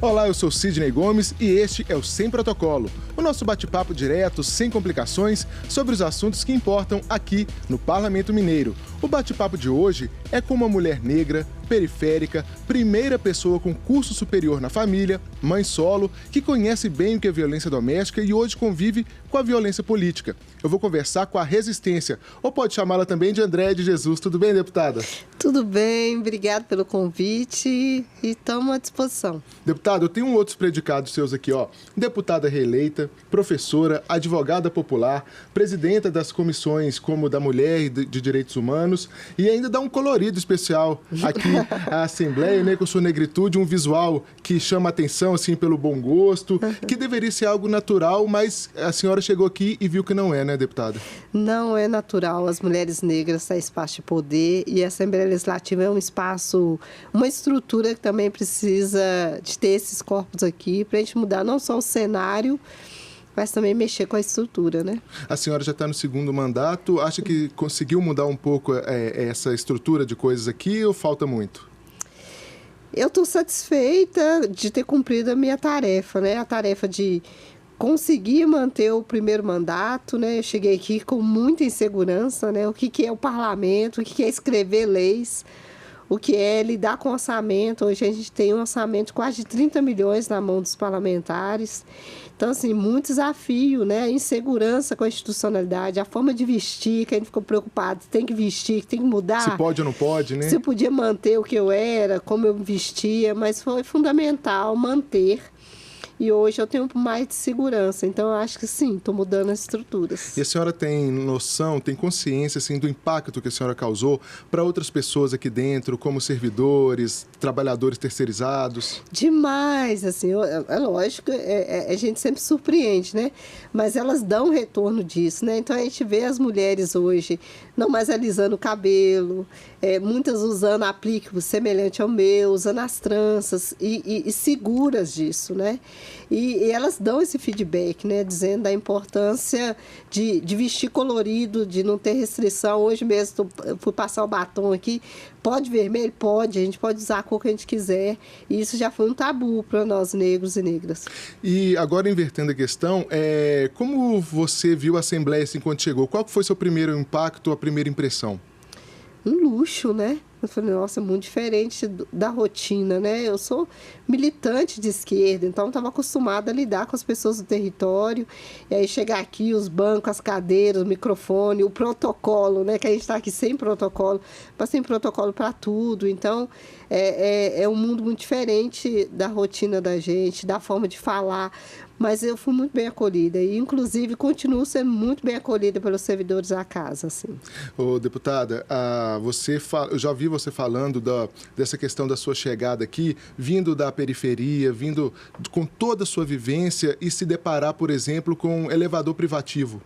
Olá, eu sou Sidney Gomes e este é o Sem Protocolo, o nosso bate-papo direto, sem complicações, sobre os assuntos que importam aqui no Parlamento Mineiro. O bate-papo de hoje é com uma mulher negra, periférica, primeira pessoa com curso superior na família, mãe solo, que conhece bem o que é violência doméstica e hoje convive com a violência política. Eu vou conversar com a Resistência, ou pode chamá-la também de Andréia de Jesus. Tudo bem, deputada? Tudo bem, obrigado pelo convite e estamos à disposição. Deputada, eu tenho outros predicados seus aqui, ó. Deputada reeleita, professora, advogada popular, presidenta das comissões como da Mulher e de Direitos Humanos e ainda dá um colorido especial aqui à Assembleia, né, com sua negritude, um visual que chama atenção, assim, pelo bom gosto, que deveria ser algo natural, mas a senhora chegou aqui e viu que não é, né, deputada? Não é natural as mulheres negras têm espaço de poder e a Assembleia Legislativa é um espaço, uma estrutura que também precisa de ter esses corpos aqui para a gente mudar não só o cenário, mas também mexer com a estrutura, né? A senhora já está no segundo mandato, acha que conseguiu mudar um pouco essa estrutura de coisas aqui ou falta muito? Eu estou satisfeita de ter cumprido a minha tarefa, né? A tarefa de conseguir manter o primeiro mandato, né? Eu cheguei aqui com muita insegurança, né? O que é o parlamento, o que é escrever leis, o que é lidar com orçamento. Hoje a gente tem um orçamento de quase 30 milhões na mão dos parlamentares. Então, assim, muito desafio, né? A insegurança com a institucionalidade, a forma de vestir, que a gente ficou preocupado, tem que vestir, tem que mudar. Se pode ou não pode, né? Se eu podia manter o que eu era, como eu vestia, mas foi fundamental manter. E hoje eu tenho mais de segurança, então eu acho que sim, estou mudando as estruturas. E a senhora tem noção, tem consciência assim, do impacto que a senhora causou para outras pessoas aqui dentro, como servidores, trabalhadores terceirizados? Demais, assim, é lógico, a gente sempre surpreende, né? Mas elas dão retorno disso, né? Então a gente vê as mulheres hoje não mais alisando o cabelo, muitas usando aplique semelhante ao meu, usando as tranças e seguras disso, né? E elas dão esse feedback, né? Dizendo da importância de vestir colorido, de não ter restrição. Hoje mesmo eu fui passar o batom aqui, pode vermelho? Pode, a gente pode usar a cor que a gente quiser. E isso já foi um tabu para nós negros e negras. E agora, invertendo a questão, como você viu a Assembleia assim, quando chegou? Qual foi seu primeiro impacto, a primeira impressão? Um luxo, né? Eu falei, nossa, muito diferente da rotina, né? Eu sou militante de esquerda, então estava acostumada a lidar com as pessoas do território. E aí chegar aqui, os bancos, as cadeiras, o microfone, o protocolo, né? Que a gente está aqui sem protocolo, mas tem protocolo para tudo. Então, é um mundo muito diferente da rotina da gente, da forma de falar. Mas eu fui muito bem acolhida e, inclusive, continuo sendo muito bem acolhida pelos servidores da casa, assim. Ô, deputada, eu já ouvi você falando dessa questão da sua chegada aqui, vindo da periferia, vindo com toda a sua vivência e se deparar, por exemplo, com um elevador privativo.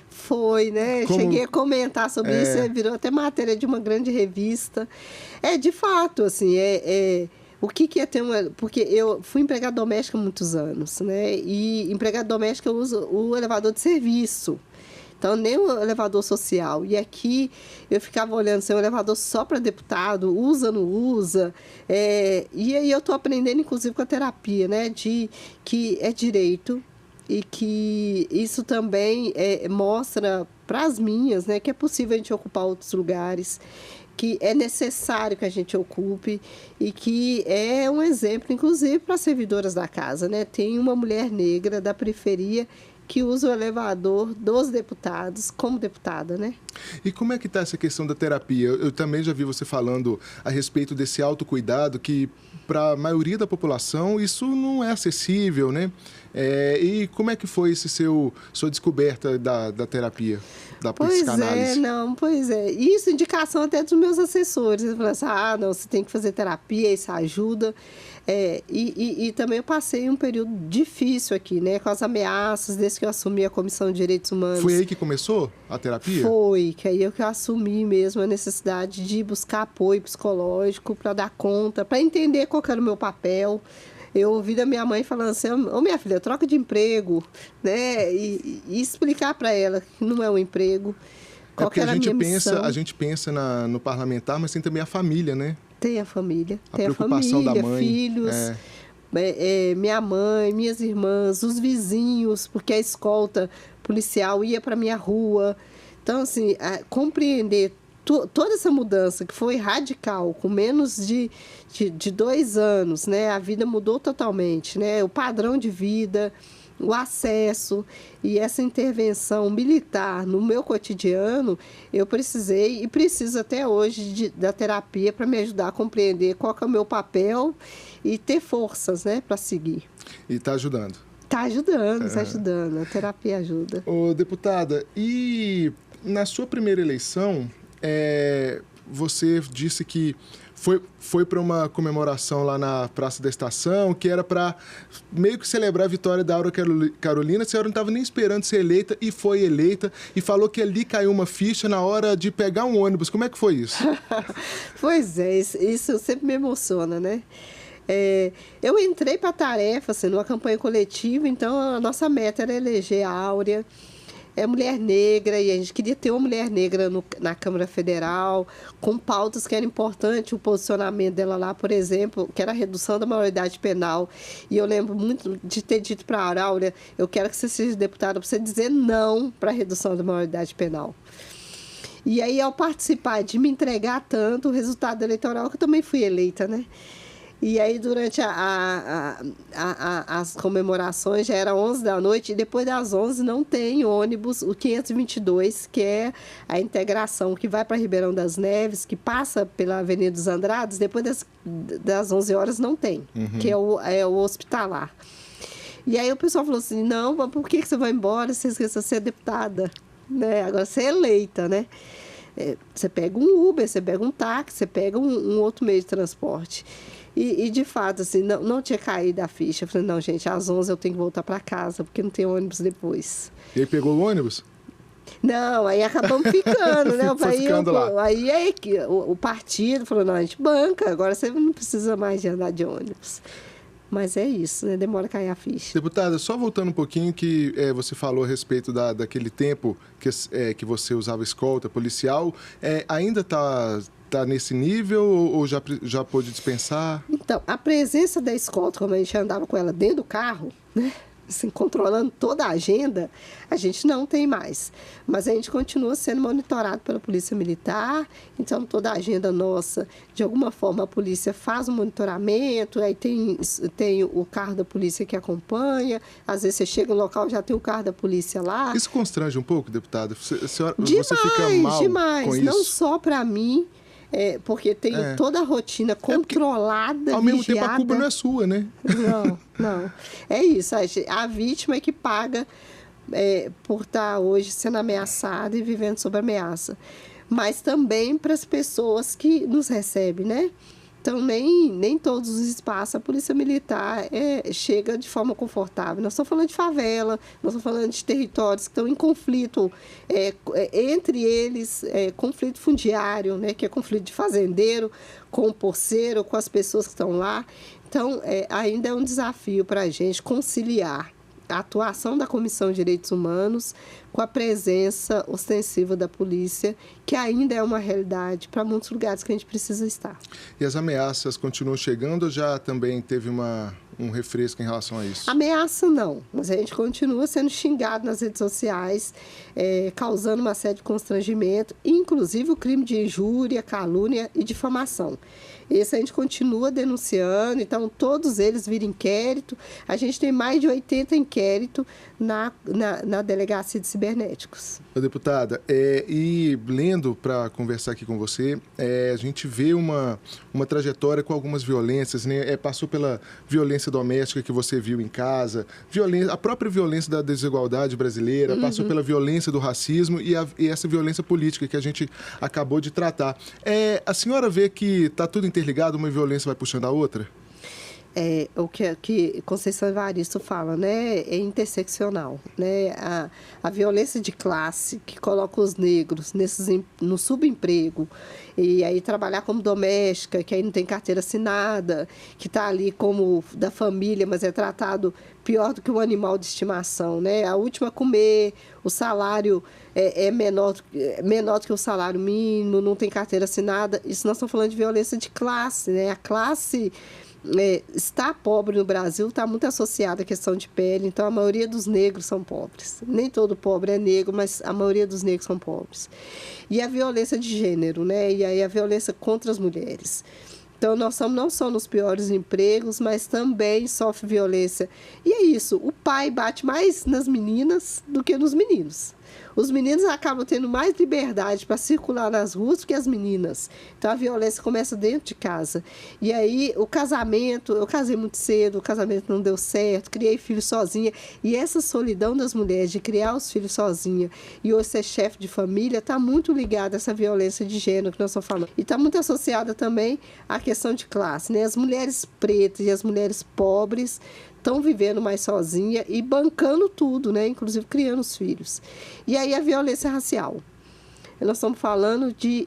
Foi, né? Cheguei a comentar sobre isso, virou até matéria de uma grande revista. De fato, assim, o que é ter uma... Porque eu fui empregada doméstica há muitos anos, né? E empregada doméstica eu uso o elevador de serviço. Então, nem o elevador social. E aqui eu ficava olhando se é um elevador só para deputado, usa, não usa. E aí eu estou aprendendo, inclusive, com a terapia, né? Que é direito e que isso também mostra para as minhas, né? Que é possível a gente ocupar outros lugares, que é necessário que a gente ocupe e que é um exemplo, inclusive, para as servidoras da casa, né? Tem uma mulher negra da periferia que usa o elevador dos deputados como deputada, né? E como é que está essa questão da terapia? Eu também já vi você falando a respeito desse autocuidado que, para a maioria da população, isso não é acessível, né? E como é que foi sua descoberta da terapia, da psicanálise? Pois é. Isso é indicação até dos meus assessores. Eles falam assim, não, você tem que fazer terapia, isso ajuda. E também eu passei um período difícil aqui, né? Com as ameaças, desde que eu assumi a Comissão de Direitos Humanos. Foi aí que começou a terapia? Foi, que aí eu assumi mesmo a necessidade de buscar apoio psicológico para dar conta, para entender qual que era o meu papel. Eu ouvi da minha mãe falando assim, minha filha, troca de emprego, né? E explicar para ela que não é um emprego. Qual que era a minha missão. A gente pensa no parlamentar, mas tem também a família, né? Tem a família. A preocupação da mãe. Filhos. minha mãe, minhas irmãs, os vizinhos, porque a escolta policial ia para minha rua. Então, assim, compreender toda essa mudança que foi radical, com menos de 2 anos, né? A vida mudou totalmente, né? O padrão de vida, o acesso e essa intervenção militar no meu cotidiano, eu precisei e preciso até hoje da terapia para me ajudar a compreender qual que é o meu papel e ter forças, né, para seguir. E está ajudando? Está ajudando, está ajudando. A terapia ajuda. Ô, deputada, e na sua primeira eleição, você disse que foi para uma comemoração lá na Praça da Estação, que era para meio que celebrar a vitória da Aura Carolina. A senhora não estava nem esperando ser eleita e foi eleita, e falou que ali caiu uma ficha na hora de pegar um ônibus. Como é que foi isso? Pois é, isso sempre me emociona, né? Eu entrei para a tarefa, assim, numa campanha coletiva, então a nossa meta era eleger a Áurea, mulher negra, e a gente queria ter uma mulher negra na Câmara Federal, com pautas que eram importantes, o posicionamento dela lá, por exemplo, que era a redução da maioridade penal. E eu lembro muito de ter dito para a Áurea, eu quero que você seja deputada para você dizer não para a redução da maioridade penal. E aí, ao participar, de me entregar tanto o resultado eleitoral, que eu também fui eleita, né? E aí, durante as comemorações, já era 11 da noite, e depois das 11 não tem ônibus, o 522, que é a integração que vai para Ribeirão das Neves, que passa pela Avenida dos Andrades, depois das 11 horas não tem, que é o hospitalar. E aí o pessoal falou assim, não, por que você vai embora? Você esqueceu de ser deputada, né? Agora você é eleita, né? Você pega um Uber, você pega um táxi, você pega um outro meio de transporte. E de fato, assim, não tinha caído a ficha. Eu falei, não, gente, às 11 eu tenho que voltar para casa, porque não tem ônibus depois. E aí pegou o ônibus? Não, aí acabamos ficando, né? Aí o partido falou, não, a gente banca, agora você não precisa mais de andar de ônibus. Mas é isso, né? Demora a cair a ficha. Deputada, só voltando um pouquinho, que você falou a respeito daquele tempo que você usava escolta policial, ainda está nesse nível ou já pôde dispensar? Então, a presença da escolta, como a gente andava com ela dentro do carro, né? Assim, controlando toda a agenda, a gente não tem mais. Mas a gente continua sendo monitorado pela Polícia Militar, então toda a agenda nossa, de alguma forma a polícia faz um monitoramento, aí tem o carro da polícia que acompanha, às vezes você chega no local, já tem o carro da polícia lá. Isso constrange um pouco, deputada? Você Demais, fica mal demais. com isso? Não só para mim, porque tem toda a rotina controlada, ao mesmo tempo a culpa não é sua, né? Não. É isso, a vítima é que paga por estar hoje sendo ameaçada e vivendo sob ameaça. Mas também para as pessoas que nos recebem, né? Então, nem todos os espaços a Polícia Militar chega de forma confortável. Nós estamos falando de favela, nós estamos falando de territórios que estão em conflito, entre eles, conflito fundiário, né, que é conflito de fazendeiro com o porceiro, com as pessoas que estão lá. Então, ainda é um desafio para a gente conciliar a atuação da Comissão de Direitos Humanos com a presença ostensiva da polícia, que ainda é uma realidade para muitos lugares que a gente precisa estar. E as ameaças continuam chegando ou já também teve um refresco em relação a isso? Ameaça não, mas a gente continua sendo xingado nas redes sociais, causando uma série de constrangimento, inclusive o crime de injúria, calúnia e difamação. Esse a gente continua denunciando, então todos eles viram inquérito. A gente tem mais de 80 inquéritos na Delegacia de Cibernéticos. Deputada, e lendo para conversar aqui com você, a gente vê uma trajetória com algumas violências, né? Passou pela violência doméstica que você viu em casa, a própria violência da desigualdade brasileira, passou pela violência do racismo e essa violência política que a gente acabou de tratar. A senhora vê que está tudo interligado, uma violência vai puxando a outra? O que Conceição Evaristo fala, né, é interseccional, né, a violência de classe que coloca os negros no subemprego, e aí trabalhar como doméstica, que aí não tem carteira assinada, que está ali como da família, mas é tratado pior do que um animal de estimação, né, a última a comer, o salário é menor do que o salário mínimo, não tem carteira assinada. Isso nós estamos falando de violência de classe, né, a classe estar pobre no Brasil está muito associado à questão de pele, então a maioria dos negros são pobres. Nem todo pobre é negro, mas a maioria dos negros são pobres. E a violência de gênero, né? E aí a violência contra as mulheres. Então, nós somos não só nos piores empregos, mas também sofre violência. E é isso, o pai bate mais nas meninas do que nos meninos. Os meninos acabam tendo mais liberdade para circular nas ruas do que as meninas. Então, a violência começa dentro de casa. E aí, o casamento, eu casei muito cedo, o casamento não deu certo, criei filhos sozinha. E essa solidão das mulheres de criar os filhos sozinha e hoje ser chefe de família está muito ligada a essa violência de gênero que nós estamos falando. E está muito associada também à questão de classe, né? As mulheres pretas e as mulheres pobres estão vivendo mais sozinha e bancando tudo, né? Inclusive criando os filhos. E aí a violência racial. Nós estamos falando de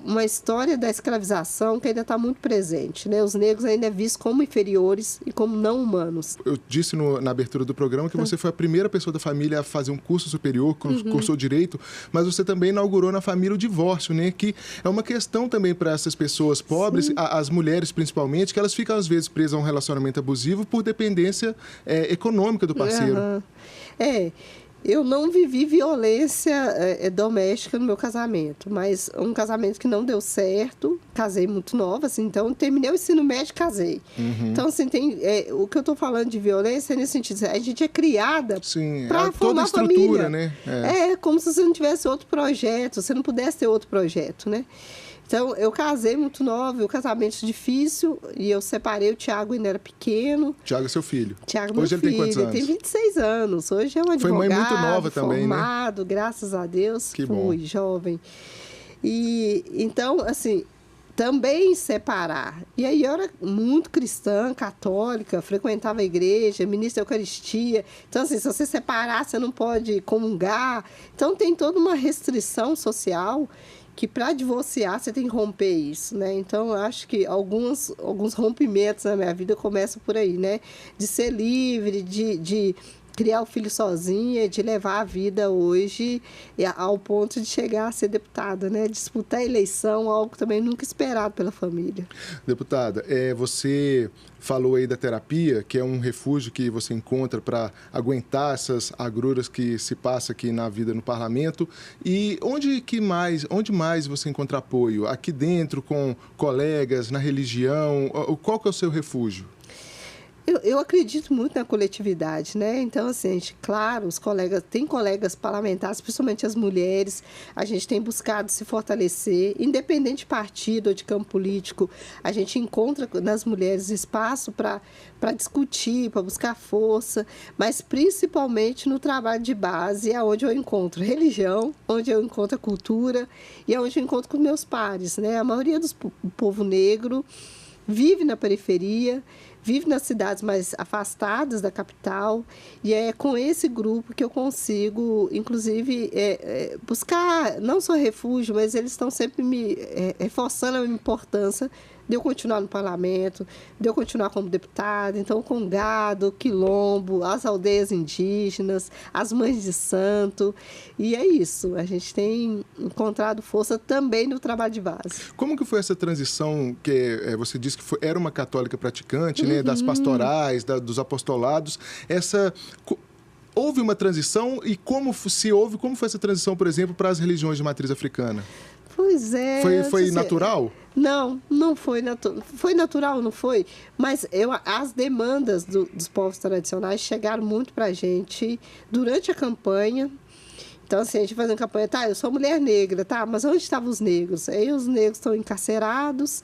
uma história da escravização que ainda está muito presente, né? Os negros ainda é vistos como inferiores e como não humanos. Eu disse na abertura do programa que você foi a primeira pessoa da família a fazer um curso superior, cursou Direito, mas você também inaugurou na família o divórcio, né? Que é uma questão também para essas pessoas pobres, as mulheres principalmente, que elas ficam às vezes presas a um relacionamento abusivo por dependência econômica do parceiro. Eu não vivi violência doméstica no meu casamento, mas um casamento que não deu certo, casei muito nova, assim, então terminei o ensino médio e casei. Então, assim, o que eu estou falando de violência é nesse sentido, a gente é criada para formar família. Né? É como se você não tivesse outro projeto, você não pudesse ter outro projeto, né? Então, eu casei muito nova, o casamento difícil, e eu separei o Thiago ainda era pequeno. Thiago é seu filho? Thiago, meu filho. Hoje ele tem quantos anos? Ele tem 26 anos. Hoje é um advogado. Foi mãe muito nova também, formado, né? Graças a Deus. Que fui bom. Jovem. E, então, assim, também separar. E aí eu era muito cristã, católica, frequentava a igreja, ministra a Eucaristia. Então, assim, se você separar, você não pode comungar. Então, tem toda uma restrição social que para divorciar você tem que romper isso, né? Então, eu acho que alguns rompimentos na minha vida começam por aí, né? De ser livre, de criar o filho sozinha, de levar a vida hoje ao ponto de chegar a ser deputada, né? Disputar a eleição, algo também nunca esperado pela família. Deputada, você falou aí da terapia, que é um refúgio que você encontra para aguentar essas agruras que se passa aqui na vida no parlamento. E onde mais você encontra apoio? Aqui dentro, com colegas, na religião? Qual que é o seu refúgio? Eu acredito muito na coletividade, né? Então, assim, claro, tem colegas parlamentares, principalmente as mulheres, a gente tem buscado se fortalecer, independente de partido ou de campo político, a gente encontra nas mulheres espaço para discutir, para buscar força, mas principalmente no trabalho de base, é onde eu encontro religião, onde eu encontro a cultura e é onde eu encontro com meus pares, né? A maioria do povo negro vive na periferia, vive nas cidades mais afastadas da capital, e é com esse grupo que eu consigo, inclusive, buscar não só refúgio, mas eles estão sempre me reforçando a importância de eu continuar no parlamento, de eu continuar como deputada. Então, com gado, quilombo, as aldeias indígenas, as mães de santo, e é isso. A gente tem encontrado força também no trabalho de base. Como que foi essa transição, que você disse que era uma católica praticante, né, das pastorais, dos apostolados, houve uma transição e como foi essa transição, por exemplo, para as religiões de matriz africana? Pois é. Foi natural? Não foi natural. Foi natural, não foi? Mas as demandas dos povos tradicionais chegaram muito para a gente durante a campanha. Então, assim, a gente fazendo campanha, eu sou mulher negra, mas onde estavam os negros? Aí os negros estão encarcerados,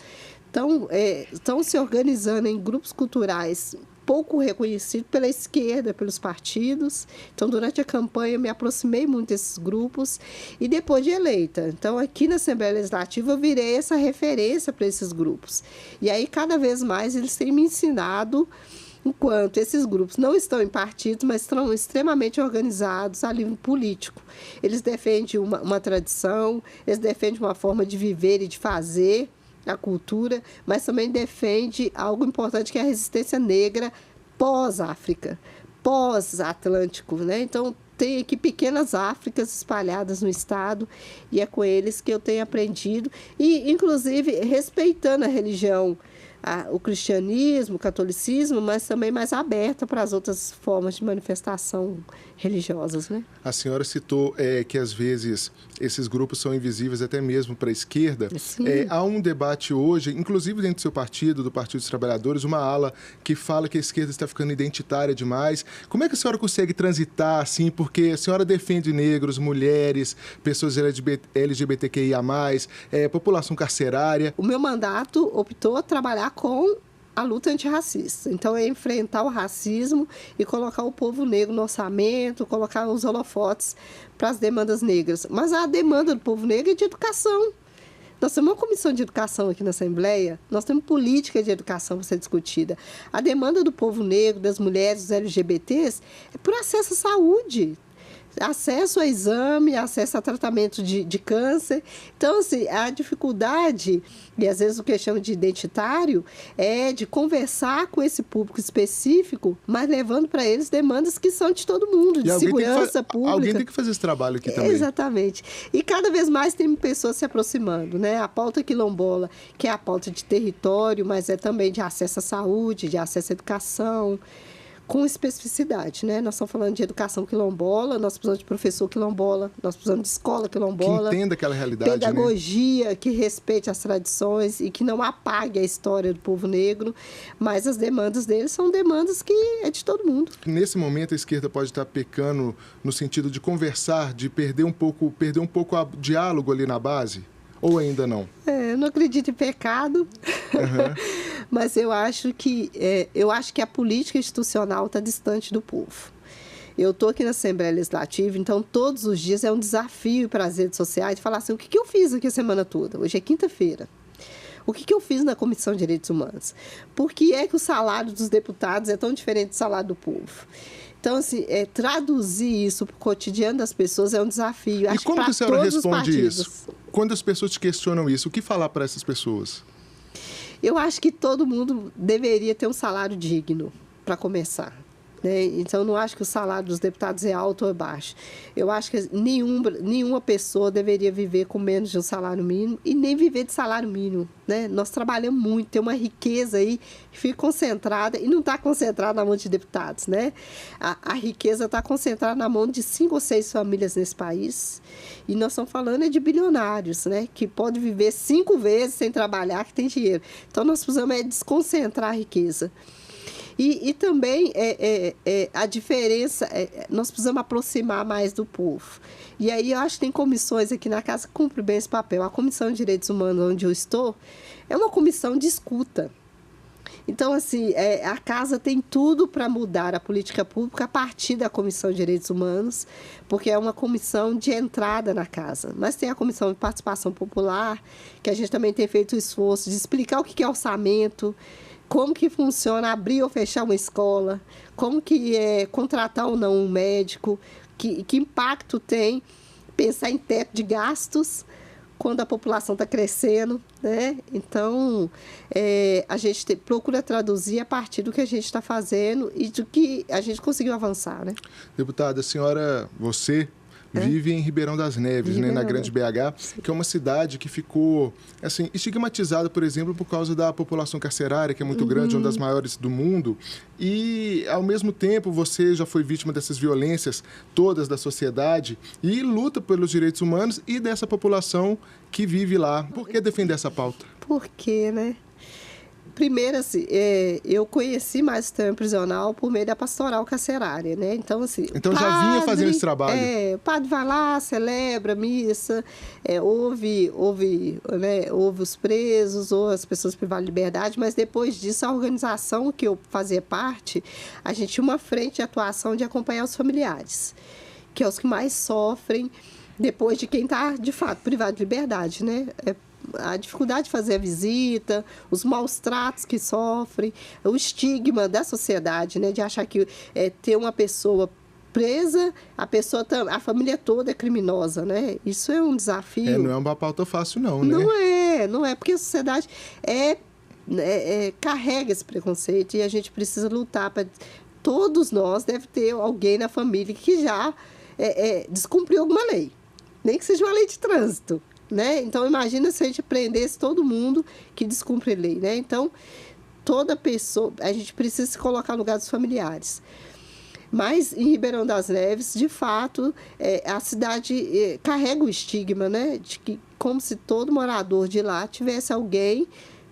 estão se organizando em grupos culturais pouco reconhecido pela esquerda, pelos partidos. Então, durante a campanha, eu me aproximei muito desses grupos e depois de eleita. Então, aqui na Assembleia Legislativa, eu virei essa referência para esses grupos. E aí, cada vez mais, eles têm me ensinado, enquanto esses grupos não estão em partidos, mas estão extremamente organizados a nível político. Eles defendem uma tradição, eles defendem uma forma de viver e de fazer a cultura, mas também defende algo importante, que é a resistência negra pós-África, pós-Atlântico, né? Então, tem aqui pequenas Áfricas espalhadas no estado e é com eles que eu tenho aprendido e, inclusive, respeitando a religião o cristianismo, o catolicismo, mas também mais aberta para as outras formas de manifestação religiosas, né? A senhora citou que, às vezes, esses grupos são invisíveis até mesmo para a esquerda. Há um debate hoje, inclusive dentro do seu partido, do Partido dos Trabalhadores, uma ala que fala que a esquerda está ficando identitária demais. Como é que a senhora consegue transitar, assim, porque a senhora defende negros, mulheres, pessoas LGBTQIA+, população carcerária? O meu mandato optou a trabalhar com a luta antirracista. Então, é enfrentar o racismo e colocar o povo negro no orçamento, colocar os holofotes para as demandas negras. Mas a demanda do povo negro é de educação. Nós temos uma comissão de educação aqui na Assembleia, nós temos política de educação para ser discutida. A demanda do povo negro, das mulheres, dos LGBTs, é por acesso à saúde. Acesso a exame, acesso a tratamento de câncer. Então, assim, a dificuldade, e às vezes o que eu chamo de identitário, é de conversar com esse público específico, mas levando para eles demandas que são de todo mundo, de segurança pública. Alguém tem que fazer esse trabalho aqui também. Exatamente. E cada vez mais tem pessoas se aproximando, né? A pauta quilombola, que é a pauta de território, mas é também de acesso à saúde, de acesso à educação, com especificidade, né? Nós estamos falando de educação quilombola, nós precisamos de professor quilombola, nós precisamos de escola quilombola. Que entenda aquela realidade, pedagogia, né? Que respeite as tradições e que não apague a história do povo negro, mas as demandas deles são demandas que é de todo mundo. Nesse momento, a esquerda pode estar pecando no sentido de conversar, de perder um pouco o diálogo ali na base? Ou ainda não? Eu não acredito em pecado, mas eu acho que a política institucional está distante do povo. Eu estou aqui na Assembleia Legislativa, então todos os dias é um desafio para as redes sociais de falar assim, o que eu fiz aqui a semana toda? Hoje é quinta-feira. O que eu fiz na Comissão de Direitos Humanos? Por que é que o salário dos deputados é tão diferente do salário do povo? Então, assim, traduzir isso para o cotidiano das pessoas é um desafio. E como que a senhora responde isso? Quando as pessoas te questionam isso, o que falar para essas pessoas? Eu acho que todo mundo deveria ter um salário digno, para começar. Né? Então, eu não acho que o salário dos deputados é alto ou baixo. Eu acho que nenhuma pessoa deveria viver com menos de um salário mínimo e nem viver de salário mínimo. Né? Nós trabalhamos muito, tem uma riqueza aí que fica concentrada e não está concentrada na mão de deputados. Né? A riqueza está concentrada na mão de 5 ou 6 famílias nesse país. E nós estamos falando de bilionários, né? Que podem viver 5 vezes sem trabalhar, que tem dinheiro. Então, nós precisamos desconcentrar a riqueza. E também a diferença, nós precisamos aproximar mais do povo. E aí eu acho que tem comissões aqui na casa que cumprem bem esse papel. A Comissão de Direitos Humanos, onde eu estou, é uma comissão de escuta. Então, assim, a casa tem tudo para mudar a política pública a partir da Comissão de Direitos Humanos, porque é uma comissão de entrada na casa. Mas tem a Comissão de Participação Popular, que a gente também tem feito o esforço de explicar o que é orçamento, como que funciona abrir ou fechar uma escola, como que é contratar ou não um médico, que impacto tem pensar em teto de gastos quando a população está crescendo, né? Então, a gente procura traduzir a partir do que a gente está fazendo e do que a gente conseguiu avançar, né? Deputada, a senhora, você vive em Ribeirão das Neves, né, na Grande BH, que é uma cidade que ficou assim, estigmatizada, por exemplo, por causa da população carcerária, que é muito grande, uma das maiores do mundo. E, ao mesmo tempo, você já foi vítima dessas violências todas da sociedade e luta pelos direitos humanos e dessa população que vive lá. Por que defender essa pauta? Por quê, né? Primeiro, assim, eu conheci mais o sistema prisional por meio da pastoral carcerária, né? Então, assim... Então, já vinha fazendo esse trabalho? O padre vai lá, celebra a missa, ouve os presos, ou as pessoas privadas de liberdade, mas depois disso, a organização que eu fazia parte, a gente tinha uma frente de atuação de acompanhar os familiares, que é os que mais sofrem depois de quem está, de fato, privado de liberdade, né? A dificuldade de fazer a visita, os maus tratos que sofrem, o estigma da sociedade, né, de achar que ter uma pessoa presa, a família toda é criminosa, né? Isso é um desafio. Não é uma pauta fácil, não, né? Não é, porque a sociedade carrega esse preconceito e a gente precisa lutar para... Todos nós devem ter alguém na família que já descumpriu alguma lei, nem que seja uma lei de trânsito. Né? Então, imagina se a gente prendesse todo mundo que descumpre lei. Né? Então, toda pessoa, a gente precisa se colocar no lugar dos familiares. Mas em Ribeirão das Neves, de fato, a cidade carrega o estigma, né, de que como se todo morador de lá tivesse alguém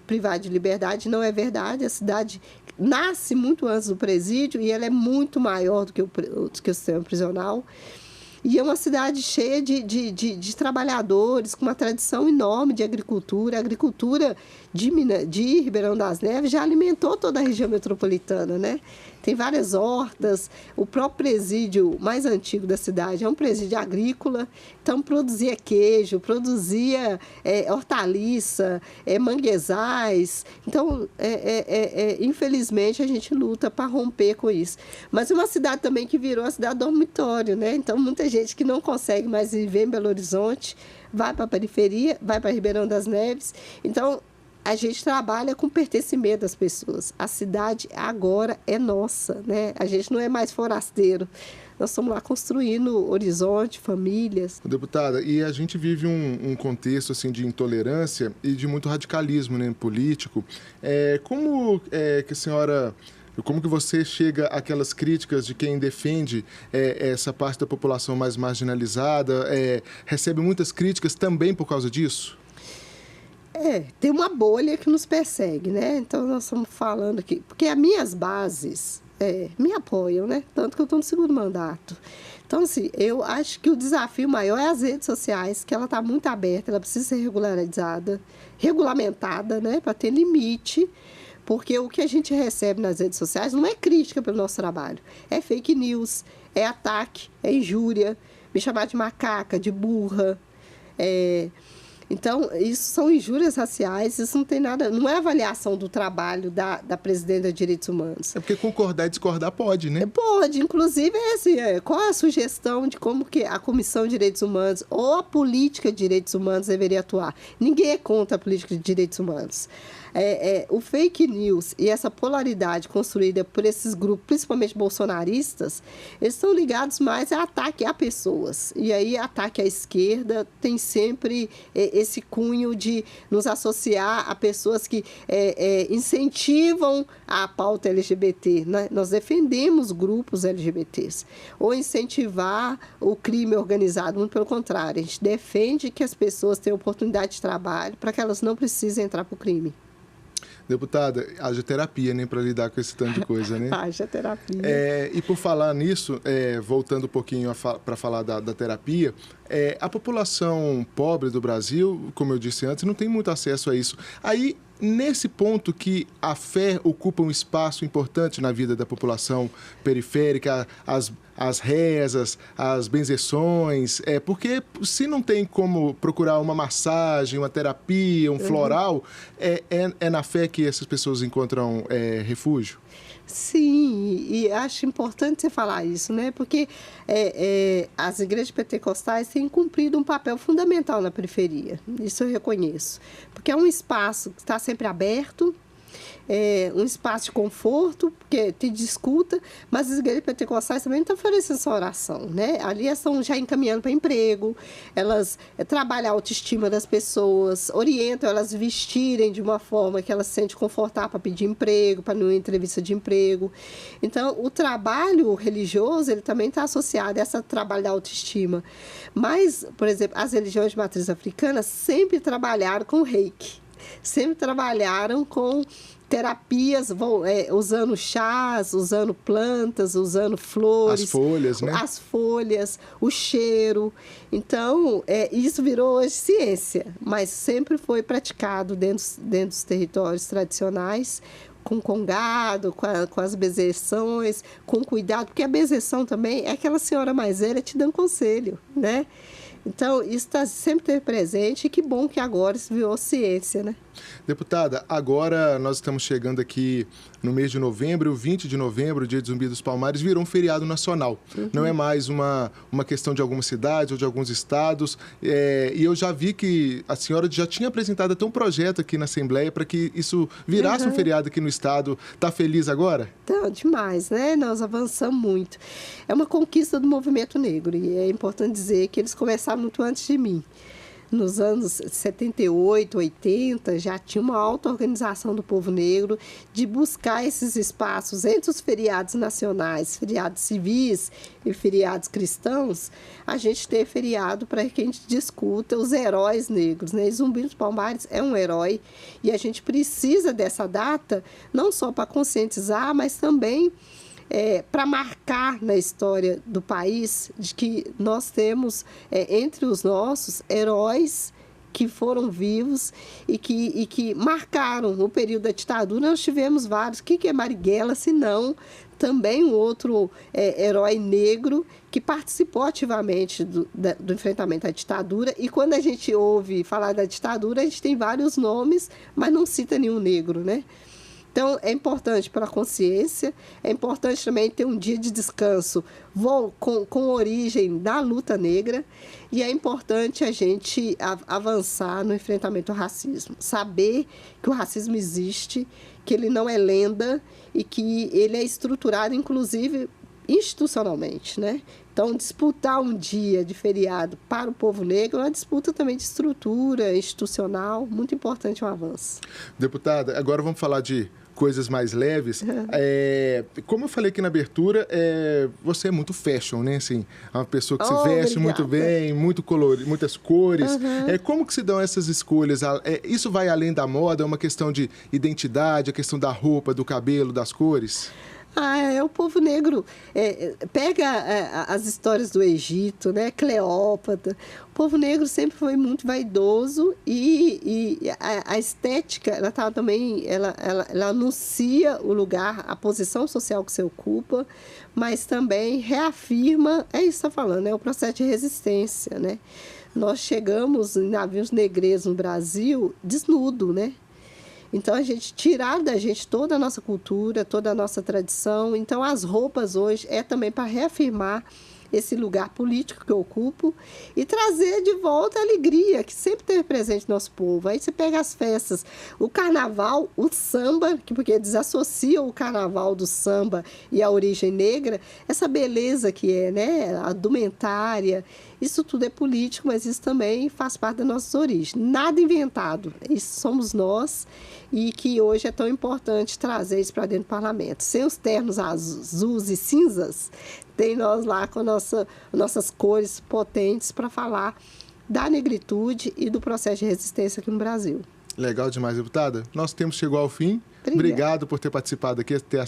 privado de liberdade. Não é verdade. A cidade nasce muito antes do presídio e ela é muito maior do que o sistema prisional. E é uma cidade cheia de trabalhadores, com uma tradição enorme de agricultura. A agricultura de Ribeirão das Neves já alimentou toda a região metropolitana, né? Tem várias hortas. O próprio presídio mais antigo da cidade é um presídio agrícola. Então, produzia queijo, produzia hortaliça, manguezais. Então, infelizmente, a gente luta para romper com isso. Mas é uma cidade também que virou a cidade dormitório, né? Então, muita gente que não consegue mais viver em Belo Horizonte vai para a periferia, vai para Ribeirão das Neves. Então, a gente trabalha com pertencimento das pessoas. A cidade agora é nossa, né? A gente não é mais forasteiro. Nós estamos lá construindo horizonte, famílias. Deputada, e a gente vive um contexto assim, de intolerância e de muito radicalismo, né, político. Como que a senhora... Como que você chega àquelas críticas de quem defende essa parte da população mais marginalizada? Recebe muitas críticas também por causa disso? Tem uma bolha que nos persegue, né? Então, nós estamos falando aqui... Porque as minhas bases me apoiam, né? Tanto que eu estou no segundo mandato. Então, assim, eu acho que o desafio maior é as redes sociais, que ela está muito aberta, ela precisa ser regulamentada, né? Para ter limite. Porque o que a gente recebe nas redes sociais não é crítica pelo nosso trabalho. É fake news, é ataque, é injúria, me chamar de macaca, de burra. Então, isso são injúrias raciais, isso não tem nada, não é avaliação do trabalho da presidenta de Direitos Humanos. É porque concordar e discordar pode, né? Pode, inclusive, qual é a sugestão de como que a Comissão de Direitos Humanos ou a política de direitos humanos deveria atuar? Ninguém é contra a política de direitos humanos. O fake news e essa polaridade construída por esses grupos, principalmente bolsonaristas, eles estão ligados mais a ataque a pessoas. E aí, ataque à esquerda tem sempre esse cunho de nos associar a pessoas que incentivam a pauta LGBT. Né? Nós defendemos grupos LGBTs. Ou incentivar o crime organizado, muito pelo contrário. A gente defende que as pessoas tenham oportunidade de trabalho para que elas não precisem entrar para o crime. Deputada, haja terapia, né, para lidar com esse tanto de coisa, né? Haja terapia. E por falar nisso, voltando um pouquinho para falar da terapia, a população pobre do Brasil, como eu disse antes, não tem muito acesso a isso. Aí, nesse ponto que a fé ocupa um espaço importante na vida da população periférica, as rezas, as benzeções, porque se não tem como procurar uma massagem, uma terapia, um floral, é na fé que essas pessoas encontram refúgio? Sim, e acho importante você falar isso, né? Porque as igrejas pentecostais têm cumprido um papel fundamental na periferia, isso eu reconheço. Porque é um espaço que está sempre aberto, um espaço de conforto, porque te discuta, mas as igrejas pentecostais também estão oferecendo essa oração, né? Ali elas estão já encaminhando para emprego, elas trabalham a autoestima das pessoas, orientam elas vestirem de uma forma que elas se sentem confortáveis para pedir emprego, para uma entrevista de emprego. Então, o trabalho religioso, ele também está associado a esse trabalho da autoestima. Mas, por exemplo, as religiões de matriz africana sempre trabalharam com reiki, sempre trabalharam com terapias, usando chás, usando plantas, usando flores. As folhas, né? As folhas, o cheiro. Então, isso virou hoje ciência, mas sempre foi praticado dentro dos territórios tradicionais, com congado, com as benzeções, com cuidado, porque a benzeção também é aquela senhora mais velha te dando conselho, né? Então, isso está sempre presente e que bom que agora isso virou ciência, né? Deputada, agora nós estamos chegando aqui no mês de novembro, o 20 de novembro, o Dia de Zumbi dos Palmares, virou um feriado nacional. Uhum. Não é mais uma questão de algumas cidades ou de alguns estados. E eu já vi que a senhora já tinha apresentado até um projeto aqui na Assembleia para que isso virasse um feriado aqui no estado. Está feliz agora? Então, demais, né? Nós avançamos muito. É uma conquista do movimento negro e é importante dizer que eles começaram muito antes de mim. nos anos 78, 80, já tinha uma auto-organização do povo negro de buscar esses espaços entre os feriados nacionais, feriados civis e feriados cristãos, a gente ter feriado para que a gente discuta os heróis negros, né? E Zumbi dos Palmares é um herói e a gente precisa dessa data não só para conscientizar, mas também para marcar na história do país de que nós temos entre os nossos heróis que foram vivos e que marcaram o período da ditadura. Nós tivemos vários. O que é Marighella, se não também um outro herói negro que participou ativamente do enfrentamento à ditadura. E quando a gente ouve falar da ditadura, a gente tem vários nomes, mas não cita nenhum negro, né? Então, é importante para a consciência, é importante também ter um dia de descanso com origem da luta negra e é importante a gente avançar no enfrentamento ao racismo. Saber que o racismo existe, que ele não é lenda e que ele é estruturado, inclusive, institucionalmente, né? Então, disputar um dia de feriado para o povo negro é uma disputa também de estrutura institucional, muito importante um avanço. Deputada, agora vamos falar de coisas mais leves. Como eu falei aqui na abertura, você é muito fashion, né? Assim, é uma pessoa que se veste muito bem, muito colorido, muitas cores. Como que se dão essas escolhas? Isso vai além da moda? É uma questão de identidade, a questão da roupa, do cabelo, das cores? O povo negro pega as histórias do Egito, né? Cleópatra. O povo negro sempre foi muito vaidoso e a estética, ela anuncia o lugar, a posição social que você ocupa, mas também reafirma, é isso que você está falando, o processo de resistência, né? Nós chegamos em navios negreiros no Brasil desnudo, né? Então, a gente tirar da gente toda a nossa cultura, toda a nossa tradição. Então, as roupas hoje é também para reafirmar esse lugar político que eu ocupo e trazer de volta a alegria que sempre teve presente no nosso povo. Aí você pega as festas, o carnaval, o samba, porque desassocia o carnaval do samba e a origem negra, essa beleza que é, né, a indumentária, isso tudo é político, mas isso também faz parte das nossas origens. Nada inventado, isso somos nós e que hoje é tão importante trazer isso para dentro do parlamento. Sem os ternos azuis e cinzas, tem nós lá com nossas cores potentes para falar da negritude e do processo de resistência aqui no Brasil. Legal demais, deputada. Nosso tempo chegou ao fim. Obrigado por ter participado aqui, ter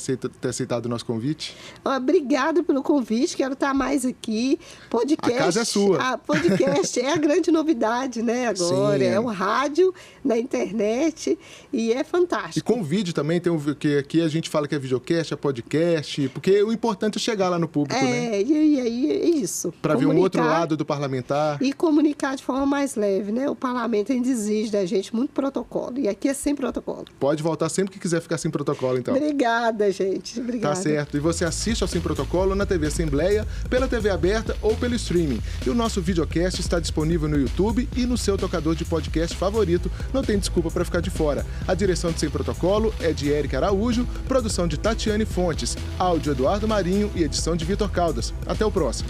aceitado o nosso convite. Obrigado pelo convite, quero estar mais aqui. Podcast, a casa é sua. Podcast é a grande novidade, né, agora. Sim. É o rádio, na internet, e é fantástico. E com vídeo também, que aqui a gente fala que é videocast, é podcast, porque o importante é chegar lá no público, né? E aí é isso. Para ver um outro lado do parlamentar. E comunicar de forma mais leve, né? O parlamento ainda exige da gente muito protocolo, e aqui é sem protocolo. Pode voltar sempre que quiser ficar sem protocolo, então. Obrigada, gente. Obrigada. Tá certo. E você assiste ao Sem Protocolo na TV Assembleia, pela TV aberta ou pelo streaming. E o nosso videocast está disponível no YouTube e no seu tocador de podcast favorito. Não tem desculpa para ficar de fora. A direção de Sem Protocolo é de Érica Araújo, produção de Tatiane Fontes, áudio Eduardo Marinho e edição de Vitor Caldas. Até o próximo.